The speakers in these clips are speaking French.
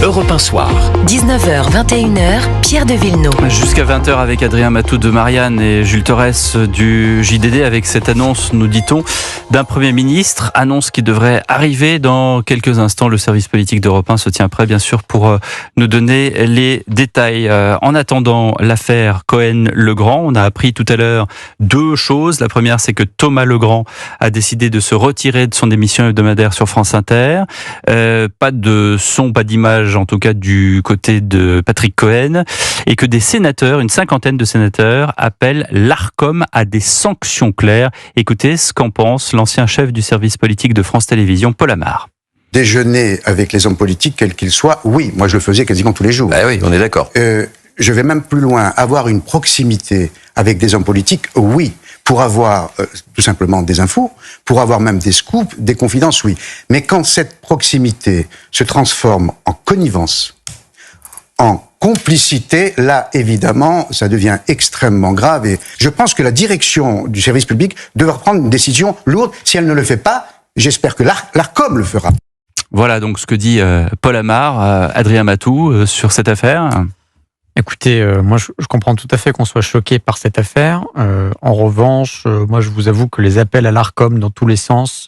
Europe 1 Soir. 19h, 21h, Pierre de Villeneuve. Jusqu'à 20h avec Adrien Matou de Marianne et Jules Torres du JDD avec cette annonce, nous dit-on, d'un Premier ministre. Annonce qui devrait arriver dans quelques instants. Le service politique d'Europe 1 se tient prêt, bien sûr, pour nous donner les détails. En attendant l'affaire Cohen-Legrand, on a appris tout à l'heure deux choses. La première, c'est que Thomas Legrand a décidé de se retirer de son émission hebdomadaire sur France Inter. Pas de son, pas d'image, en tout cas du côté de Patrick Cohen, et que des sénateurs, une cinquantaine de sénateurs, appellent l'Arcom à des sanctions claires. Écoutez ce qu'en pense l'ancien chef du service politique de France Télévisions, Paul Amar. Déjeuner avec les hommes politiques, quels qu'ils soient, oui, moi je le faisais quasiment tous les jours. Ah oui, on est d'accord. Je vais même plus loin, avoir une proximité avec des hommes politiques, oui. Pour avoir tout simplement des infos, pour avoir même des scoops, des confidences, oui. Mais quand cette proximité se transforme en connivence, en complicité, là, évidemment, ça devient extrêmement grave. Et je pense que la direction du service public devra prendre une décision lourde. Si elle ne le fait pas, j'espère que l'Arcom le fera. Voilà donc ce que dit Paul Amar, Adrien Matou, sur cette affaire. Écoutez, moi je comprends tout à fait qu'on soit choqué par cette affaire. En revanche, moi je vous avoue que les appels à l'Arcom dans tous les sens,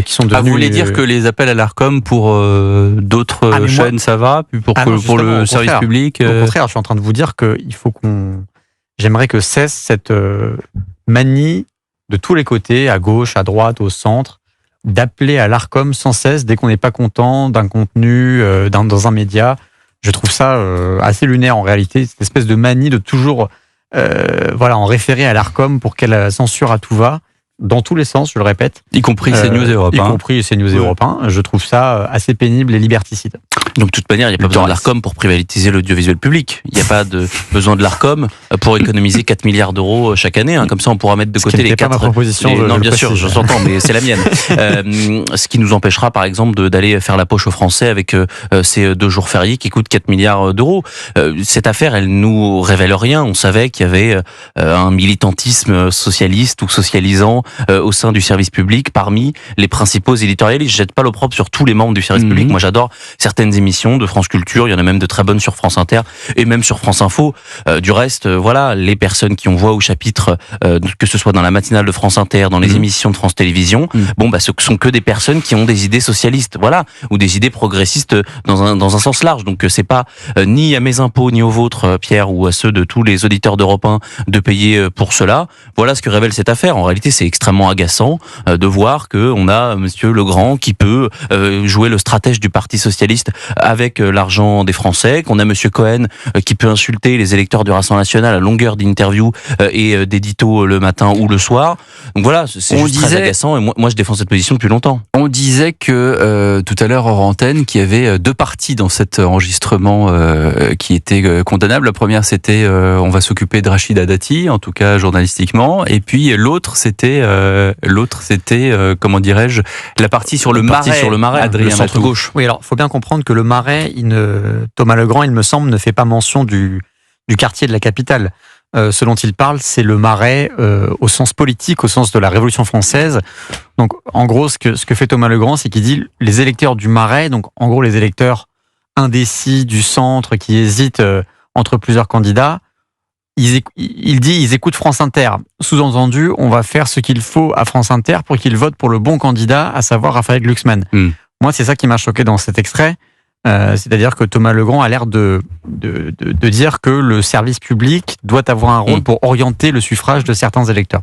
qui sont devenus... vous voulez dire que les appels à l'Arcom pour d'autres chaînes, ça va, puis pour le service public Au contraire, je suis en train de vous dire qu'il faut j'aimerais que cesse cette manie de tous les côtés, à gauche, à droite, au centre, d'appeler à l'Arcom sans cesse dès qu'on n'est pas content d'un contenu dans un média. Je trouve ça assez lunaire en réalité, cette espèce de manie de toujours en référer à l'Arcom pour qu'elle censure à tout va, dans tous les sens, je le répète. Y compris CNews et Europe 1. Y compris CNews et Europe 1. Je trouve ça assez pénible et liberticide. Donc de toute manière, il n'y a pas besoin de l'Arcom pour privatiser l'audiovisuel public. Il n'y a pas besoin de l'Arcom pour économiser 4 milliards d'euros chaque année. Comme ça, on pourra mettre de côté les 4... pas ma proposition, non, bien sûr, je s'entends, mais c'est la mienne. Ce qui nous empêchera, par exemple, d'aller faire la poche aux Français avec ces 2 jours fériés qui coûtent 4 milliards d'euros. Cette affaire, elle nous révèle rien. On savait qu'il y avait un militantisme socialiste ou socialisant au sein du service public parmi les principaux éditorialistes. Je jette pas l'opprobre sur tous les membres du service public. Moi, j'adore certaines émissions de France Culture, il y en a même de très bonnes sur France Inter et même sur France Info. Du reste, voilà, les personnes qui ont voix au chapitre, que ce soit dans la matinale de France Inter, dans les émissions de France Télévisions, ce sont que des personnes qui ont des idées socialistes, voilà, ou des idées progressistes dans un sens large. Donc c'est pas ni à mes impôts ni aux vôtres, Pierre, ou à ceux de tous les auditeurs d'Europe 1 de payer pour cela. Voilà ce que révèle cette affaire. En réalité, c'est extrêmement agaçant de voir que on a Monsieur Legrand qui peut jouer le stratège du Parti socialiste avec l'argent des Français, qu'on a Monsieur Cohen qui peut insulter les électeurs du Rassemblement national à longueur d'interviews et d'éditos le matin ou le soir. Donc voilà, c'est juste très agaçant et moi je défends cette position depuis longtemps. On disait que tout à l'heure hors antenne qu'il y avait 2 parties dans cet enregistrement qui étaient condamnables. La première c'était on va s'occuper de Rachida Dati, en tout cas journalistiquement, et puis l'autre c'était comment dirais-je, la partie sur le Marais, Adrien, le centre gauche. Oui, alors faut bien comprendre que le Marais, Thomas Legrand, il me semble, ne fait pas mention du quartier de la capitale. Ce dont il parle, c'est le Marais au sens politique, au sens de la Révolution française. Donc, en gros, ce que fait Thomas Legrand, c'est qu'il dit les électeurs du Marais, donc en gros les électeurs indécis du centre qui hésitent entre plusieurs candidats, il dit ils écoutent France Inter. Sous-entendu, on va faire ce qu'il faut à France Inter pour qu'ils votent pour le bon candidat, à savoir Raphaël Glucksmann. Moi, c'est ça qui m'a choqué dans cet extrait. C'est-à-dire que Thomas Legrand a l'air de dire que le service public doit avoir un rôle pour orienter le suffrage de certains électeurs.